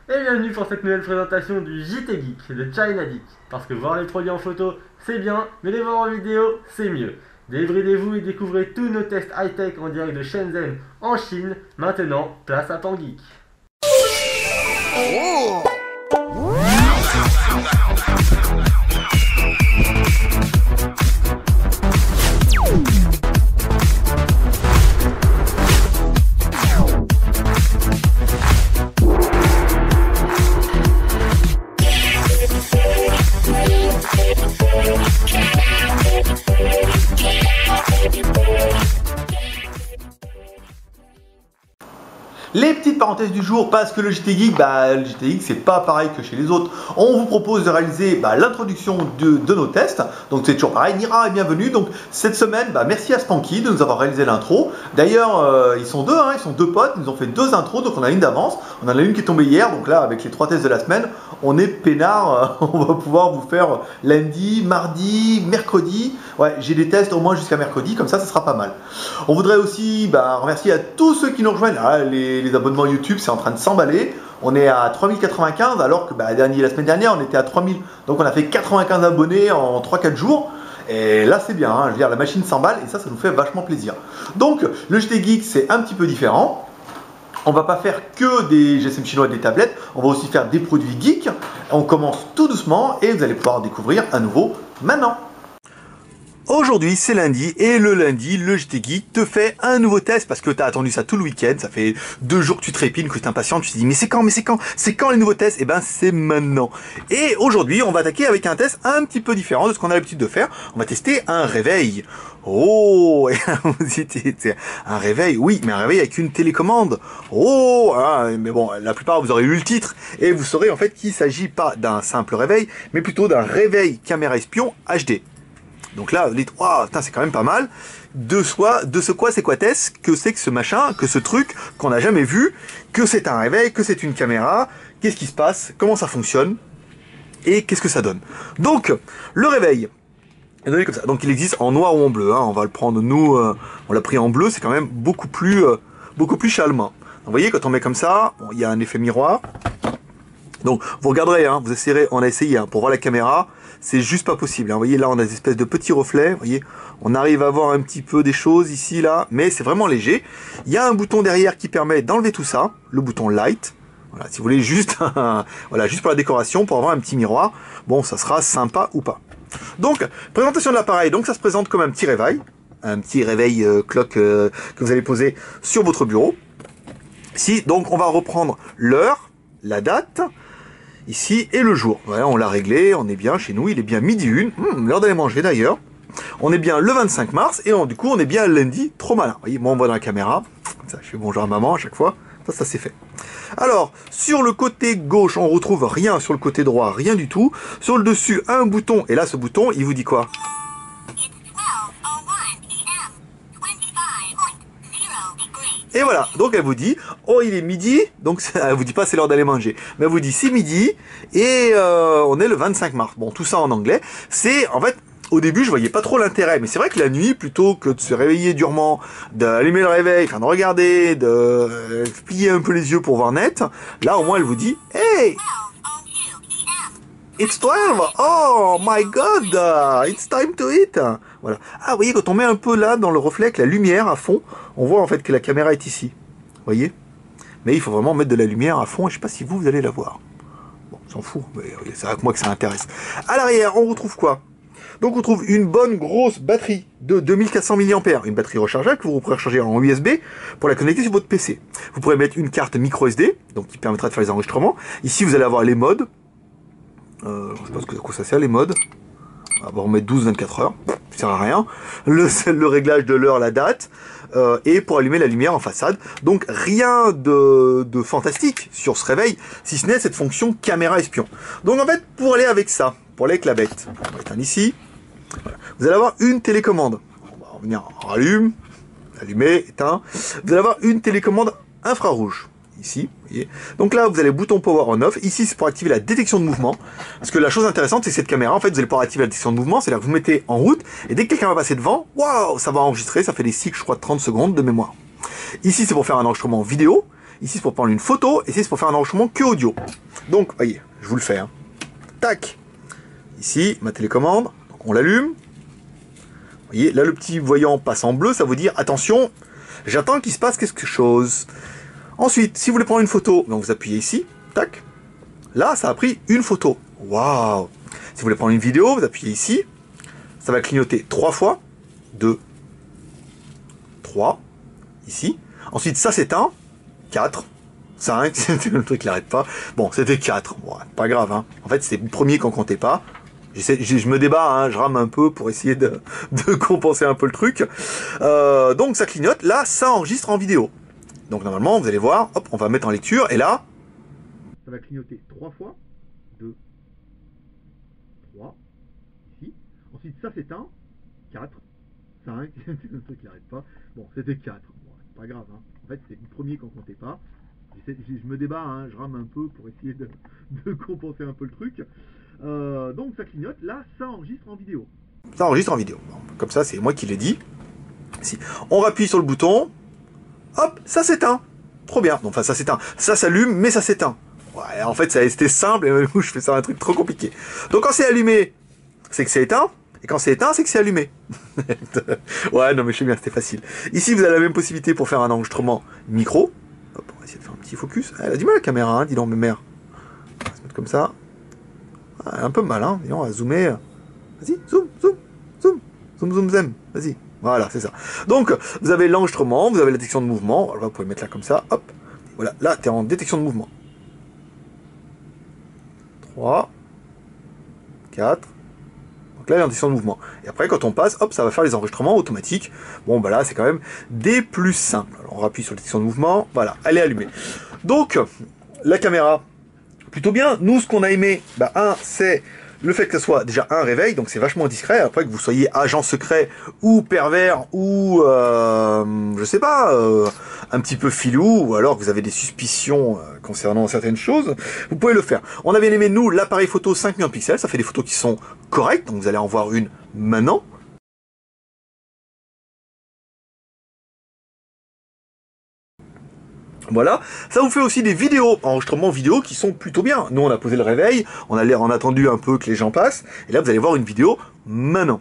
Et bienvenue pour cette nouvelle présentation du JT Geek de China Geek. Parce que voir les produits en photo c'est bien, mais les voir en vidéo c'est mieux. Débridez-vous et découvrez tous nos tests high-tech en direct de Shenzhen en Chine. Maintenant, place à Pan Geek. Les petites parenthèses du jour, parce que le JT Geek, c'est pas pareil que chez les autres. On vous propose de réaliser l'introduction de nos tests. Donc c'est toujours pareil, Nira et bienvenue. Donc cette semaine, merci à Spanky de nous avoir réalisé l'intro. D'ailleurs, ils sont deux, ils sont deux potes, ils nous ont fait deux intros, donc on a une d'avance. On en a une qui est tombée hier, donc là avec les trois tests de la semaine, on est peinard. On va pouvoir vous faire lundi, mardi, mercredi. Ouais, j'ai des tests au moins jusqu'à mercredi, comme ça sera pas mal. On voudrait aussi remercier à tous ceux qui nous rejoignent. Les abonnements YouTube, c'est en train de s'emballer. On est à 3095 alors que la semaine dernière on était à 3000. Donc on a fait 95 abonnés en 3-4 jours. Et là c'est bien, je veux dire la machine s'emballe et ça nous fait vachement plaisir. Donc le JT Geek c'est un petit peu différent. On va pas faire que des GSM chinois et des tablettes, on va aussi faire des produits geeks. On commence tout doucement et vous allez pouvoir découvrir un nouveau maintenant. Aujourd'hui c'est lundi et le lundi le JT Geek te fait un nouveau test parce que tu as attendu ça tout le week-end, ça fait 2 jours que tu trépines, que tu es impatient, tu te dis mais c'est quand les nouveaux tests? Et c'est maintenant. Et aujourd'hui on va attaquer avec un test un petit peu différent de ce qu'on a l'habitude de faire, on va tester un réveil. Oh, c'est un réveil, oui, mais un réveil avec une télécommande. Oh, mais bon, la plupart vous aurez lu le titre et vous saurez en fait qu'il ne s'agit pas d'un simple réveil, mais plutôt d'un réveil caméra espion HD. Donc là, vous dites, waouh, c'est quand même pas mal. C'est quoi qu'est-ce que c'est que ce machin, que ce truc qu'on n'a jamais vu, que c'est un réveil, que c'est une caméra, qu'est-ce qui se passe, comment ça fonctionne, et qu'est-ce que ça donne. Donc, le réveil est donné comme ça. Donc il existe en noir ou en bleu, on va le prendre, nous, on l'a pris en bleu, c'est quand même beaucoup plus chaleureux. Vous voyez, quand on met comme ça, il y a un effet miroir. Donc vous regarderez, vous essayerez, on a essayé pour voir la caméra, c'est juste pas possible. Vous voyez là on a des espèces de petits reflets, vous voyez, on arrive à voir un petit peu des choses ici là, mais c'est vraiment léger. Il y a un bouton derrière qui permet d'enlever tout ça, le bouton light. Voilà, si vous voulez juste juste pour la décoration, pour avoir un petit miroir, bon ça sera sympa ou pas. Donc présentation de l'appareil, donc ça se présente comme un petit réveil clock que vous allez poser sur votre bureau. Ici donc on va reprendre l'heure, la date. Ici, et le jour. Voilà, on l'a réglé, on est bien chez nous, il est bien midi 1, l'heure d'aller manger d'ailleurs. On est bien le 25 mars, et du coup, on est bien lundi, trop malin. Vous voyez, moi, on voit dans la caméra, ça, je fais bonjour à maman à chaque fois, ça c'est fait. Alors, sur le côté gauche, on retrouve rien, sur le côté droit, rien du tout. Sur le dessus, un bouton, et là, ce bouton, il vous dit quoi? Et voilà, donc elle vous dit, oh il est midi, donc elle vous dit pas c'est l'heure d'aller manger, mais elle vous dit c'est midi, et on est le 25 mars. Bon, tout ça en anglais, c'est, en fait, au début je voyais pas trop l'intérêt, mais c'est vrai que la nuit, plutôt que de se réveiller durement, d'allumer le réveil, de regarder, de plier un peu les yeux pour voir net, là au moins elle vous dit, hey, it's 12, oh my god, it's time to eat. Voilà. Ah, vous voyez, quand on met un peu là dans le reflet avec la lumière à fond, on voit en fait que la caméra est ici. Vous voyez? Mais il faut vraiment mettre de la lumière à fond, et je sais pas si vous allez la voir. Bon, on s'en fout, mais c'est vrai que moi que ça intéresse. À l'arrière, on retrouve quoi? Donc on trouve une bonne grosse batterie de 2400 mAh, une batterie rechargeable que vous pourrez recharger en USB pour la connecter sur votre PC. Vous pourrez mettre une carte micro SD, donc qui permettra de faire les enregistrements. Ici, vous allez avoir les modes. Je sais pas à quoi ça sert les modes. On va remettre 12-24 heures, ça sert à rien. Le réglage de l'heure, la date, et pour allumer la lumière en façade. Donc rien de fantastique sur ce réveil, si ce n'est cette fonction caméra espion. Donc en fait, pour aller avec ça, pour aller avec la bête, on va éteindre ici, voilà. Vous allez avoir une télécommande. On va revenir en rallume, allumer, éteint. Vous allez avoir une télécommande infrarouge. Ici, vous voyez. Donc là, vous avez le bouton Power on Off. Ici, c'est pour activer la détection de mouvement. Parce que la chose intéressante, c'est que cette caméra, en fait, vous allez pouvoir activer la détection de mouvement. C'est-à-dire que vous mettez en route, et dès que quelqu'un va passer devant, waouh, ça va enregistrer. Ça fait des cycles, je crois, de 30 secondes de mémoire. Ici, c'est pour faire un enregistrement vidéo. ici c'est pour prendre une photo, et ici c'est pour faire un enregistrement que audio. Donc, voyez, je vous le fais. Hein. Tac. Ici, ma télécommande, donc on l'allume. Vous voyez, là le petit voyant passe en bleu, ça veut dire attention, j'attends qu'il se passe quelque chose. Ensuite, si vous voulez prendre une photo, donc vous appuyez ici, tac. Là, ça a pris une photo. Waouh! Si vous voulez prendre une vidéo, vous appuyez ici. Ça va clignoter 3 fois. 2, 3, ici. Ensuite, ça s'éteint. 4, 5, c'était le truc qui n'arrête pas. Bon, c'était 4. Bon, pas grave, hein. En fait, c'était le premier qu'on comptait pas. Je me débat, hein, je rame un peu pour essayer de compenser un peu le truc. Donc, ça clignote. Là, ça enregistre en vidéo. Donc, normalement, vous allez voir, hop, on va mettre en lecture. Et là, ça va clignoter 3 fois. 2, 3, ici. Ensuite, ça s'éteint. 4, 5, c'est le truc qui n'arrête pas. Bon, c'était 4. Bon, pas grave, hein. En fait, c'est le premier qu'on comptait pas. Je me débat, hein, je rame un peu pour essayer de compenser un peu le truc. Donc, ça clignote. Là, ça enregistre en vidéo. Ça enregistre en vidéo. Bon, comme ça, c'est moi qui l'ai dit. Ici. On appuie sur le bouton. Hop, ça s'éteint. Trop bien. Enfin, ça s'éteint. Ça s'allume, mais ça s'éteint. Ouais, en fait, c'était simple, et même je fais ça un truc trop compliqué. Donc, quand c'est allumé, c'est que c'est éteint. Et quand c'est éteint, c'est que c'est allumé. Ouais, non, mais je sais bien, c'était facile. Ici, vous avez la même possibilité pour faire un enregistrement micro. Hop, on va essayer de faire un petit focus. Elle a du mal la caméra, hein, dis donc, mes mères. On va se mettre comme ça. Ah, elle a un peu mal, hein. Disons, on va zoomer. Vas-y, zoom, zoom, zoom, zoom, zoom, zem. Vas-y. Voilà, c'est ça. Donc, vous avez l'enregistrement, vous avez la détection de mouvement. Alors, vous pouvez mettre là comme ça. Hop. Voilà, là, tu es en détection de mouvement. 3, 4. Donc là, il y a une détection de mouvement. Et après, quand on passe, hop, ça va faire les enregistrements automatiques. Bon, bah là, c'est quand même des plus simples. Alors, on appuie sur la détection de mouvement. Voilà, elle est allumée. Donc, la caméra, plutôt bien. Nous, ce qu'on a aimé, bah, c'est le fait que ce soit déjà un réveil, donc c'est vachement discret. Après que vous soyez agent secret ou pervers ou je sais pas, un petit peu filou, ou alors que vous avez des suspicions concernant certaines choses, vous pouvez le faire. On a bien aimé, nous, l'appareil photo 5 millions de pixels, ça fait des photos qui sont correctes, donc vous allez en voir une maintenant. Voilà, ça vous fait aussi des vidéos, enregistrements vidéo qui sont plutôt bien. Nous on a posé le réveil, on a attendu un peu que les gens passent, et là vous allez voir une vidéo maintenant.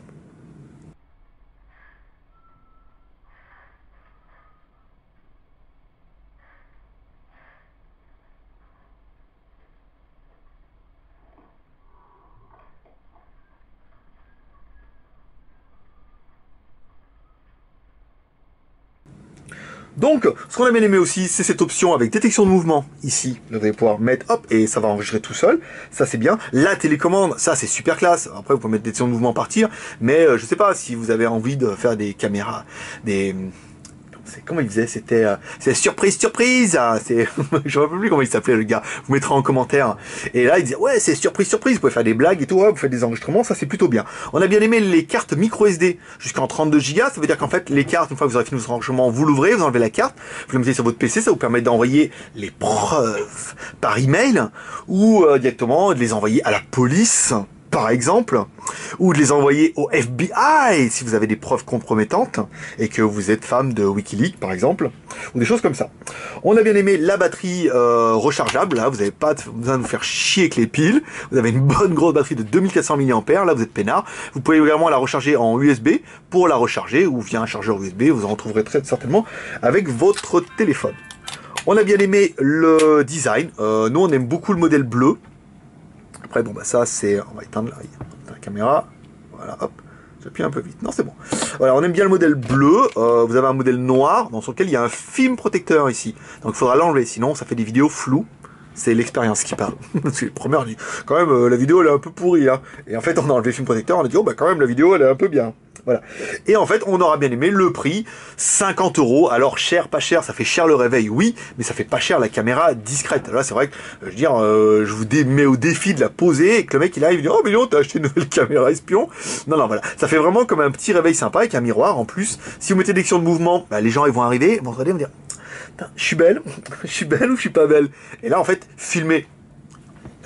Donc, ce qu'on a bien aimé aussi, c'est cette option avec détection de mouvement, ici. Là, vous allez pouvoir mettre, hop, et ça va enregistrer tout seul. Ça, c'est bien. La télécommande, ça, c'est super classe. Après, vous pouvez mettre détection de mouvement partir. Mais, je sais pas, si vous avez envie de faire des caméras, comment il disait, c'était surprise, surprise, hein, je me rappelle plus comment il s'appelait le gars, vous mettrez en commentaire, et là il disait ouais c'est surprise, surprise, vous pouvez faire des blagues et tout, ouais, vous faites des enregistrements, ça c'est plutôt bien. On a bien aimé les cartes micro SD jusqu'en 32 Go, ça veut dire qu'en fait les cartes, une fois que vous aurez fini votre enregistrement, vous l'ouvrez, vous enlevez la carte, vous le mettez sur votre PC, ça vous permet d'envoyer les preuves par email, ou directement de les envoyer à la police, par exemple, ou de les envoyer au FBI si vous avez des preuves compromettantes et que vous êtes fan de Wikileaks par exemple, ou des choses comme ça. On a bien aimé la batterie rechargeable, là vous n'avez pas besoin de vous faire chier avec les piles, vous avez une bonne grosse batterie de 2400 mAh, là vous êtes peinard. Vous pouvez également la recharger en USB pour la recharger, ou via un chargeur USB, vous en retrouverez très certainement avec votre téléphone. On a bien aimé le design, nous on aime beaucoup le modèle bleu. Après, bon, bah ça, c'est... On va éteindre la caméra. Voilà, hop. J'appuie un peu vite. Non, c'est bon. Voilà, on aime bien le modèle bleu. Vous avez un modèle noir, dans lequel il y a un film protecteur ici. Donc, il faudra l'enlever, sinon ça fait des vidéos floues. C'est l'expérience qui parle. C'est le premier, on dit, quand même, la vidéo, elle est un peu pourrie. Hein. Et en fait, on a enlevé le film protecteur, on a dit, oh, bah quand même, la vidéo, elle est un peu bien. Voilà. Et en fait, on aura bien aimé le prix, 50 €. Alors, cher, pas cher, ça fait cher le réveil, oui, mais ça fait pas cher la caméra discrète. Là, c'est vrai que, je veux dire, je vous mets au défi de la poser et que le mec, il arrive, il dit, oh, mais non, t'as acheté une nouvelle caméra espion. Non, non, voilà. Ça fait vraiment comme un petit réveil sympa avec un miroir. En plus, si vous mettez détection de mouvement, bah, les gens, ils vont arriver, ils vont regarder, ils vont dire, je suis belle ou je suis pas belle? Et là, en fait, filmer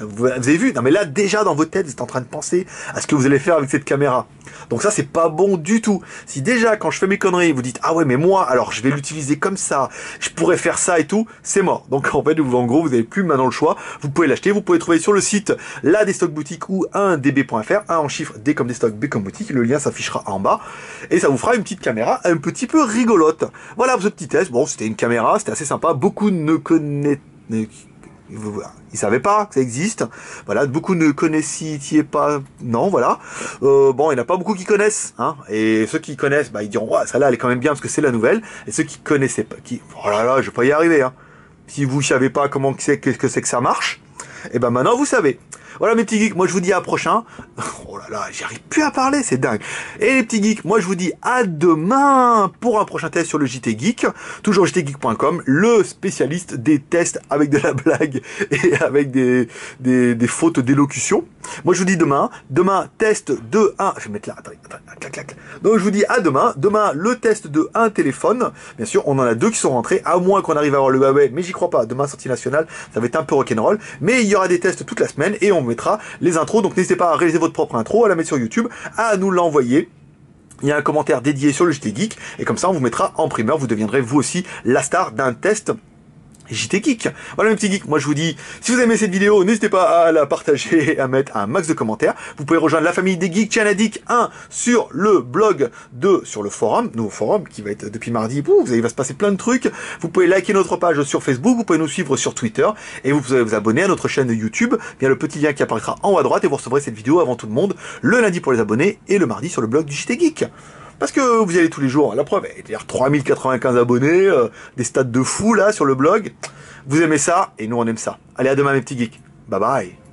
Vous avez vu? Non mais là déjà dans votre tête vous êtes en train de penser à ce que vous allez faire avec cette caméra. Donc ça c'est pas bon du tout. Si déjà quand je fais mes conneries vous dites ah ouais mais moi alors je vais l'utiliser comme ça, je pourrais faire ça et tout, c'est mort. Donc en fait en gros vous n'avez plus maintenant le choix. Vous pouvez l'acheter, vous pouvez trouver sur le site la Destock Boutique ou 1db.fr, 1 en chiffre, D comme Destock, B comme boutique. Le lien s'affichera en bas et ça vous fera une petite caméra un petit peu rigolote. Voilà pour ce petit test. Bon c'était une caméra, c'était assez sympa. Beaucoup ne connaissent ils savaient pas que ça existe. Voilà, beaucoup ne connaissiez pas. Non, voilà. Bon, il n'y en a pas beaucoup qui connaissent, hein. Et ceux qui connaissent, bah ils diront, ouais, celle-là elle est quand même bien parce que c'est la nouvelle. Et ceux qui connaissaient pas, oh là là, je vais pas y arriver, hein. Si vous savez pas comment qu'est-ce que c'est que ça marche, et ben maintenant vous savez. Voilà mes petits geeks, moi je vous dis à prochain. Oh là là, j'y arrive plus à parler, c'est dingue. Et les petits geeks, moi je vous dis à demain pour un prochain test sur le JT Geek. Toujours jtgeek.com, le spécialiste des tests avec de la blague et avec des fautes d'élocution. Moi je vous dis demain test de 1. Je vais mettre là, attendez, clac, clac. Donc je vous dis à demain. Demain le test de un téléphone. Bien sûr, on en a 2 qui sont rentrés, à moins qu'on arrive à avoir le Huawei, mais j'y crois pas. Demain sortie nationale, ça va être un peu rock'n'roll. Mais il y aura des tests toute la semaine et on mettra les intros, donc n'hésitez pas à réaliser votre propre intro, à la mettre sur YouTube, à nous l'envoyer. Il y a un commentaire dédié sur le JT Geek, et comme ça on vous mettra en primeur, vous deviendrez vous aussi la star d'un test JT Geek. Voilà mes petits geeks, moi je vous dis, si vous aimez cette vidéo, n'hésitez pas à la partager et à mettre un max de commentaires. Vous pouvez rejoindre la famille des geeks Chanadik 1 sur le blog 2 sur le forum, nouveau forum qui va être depuis mardi. Il va se passer plein de trucs. Vous pouvez liker notre page sur Facebook, vous pouvez nous suivre sur Twitter et vous pouvez vous abonner à notre chaîne YouTube via le petit lien qui apparaîtra en haut à droite et vous recevrez cette vidéo avant tout le monde le lundi pour les abonnés et le mardi sur le blog du JT Geek. Parce que vous y allez tous les jours, la preuve, il y a 3095 abonnés, des stats de fou là sur le blog. Vous aimez ça, et nous on aime ça. Allez, à demain mes petits geeks. Bye bye.